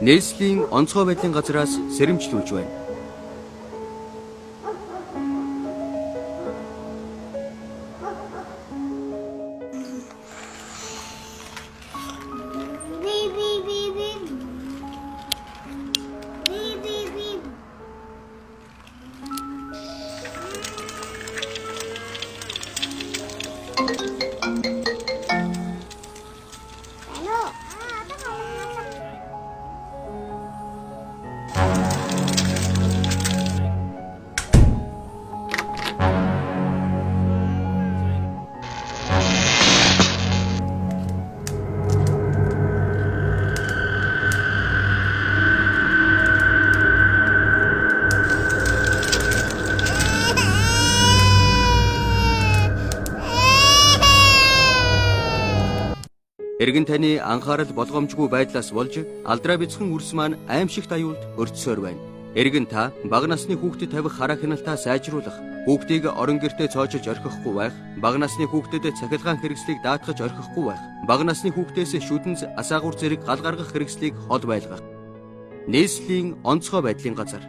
Нийслэлийн онцгой байдлын газраас сэрэмжлүүлж байна. Эргэн таны анхаарал болгоомжгүй байдлаас болж алдраа бяцхан үрс маань аимшигт аюулд өртсөөр байна. Эргэн та бага насны хүүхдэд тавих хараа хяналтаа сайжруулах, хүүхдийг орон гэртээ цоочиж орхихгүй байх, бага насны хүүхдэд цахилгаан хэрэгслийг даатгаж орхихгүй байх, бага насны хүүхдээс шүдэнц асаагур зэрэг гал гаргах хэрэгслийг хол байлгах. Нийслэлийн онцгой байдлын газар.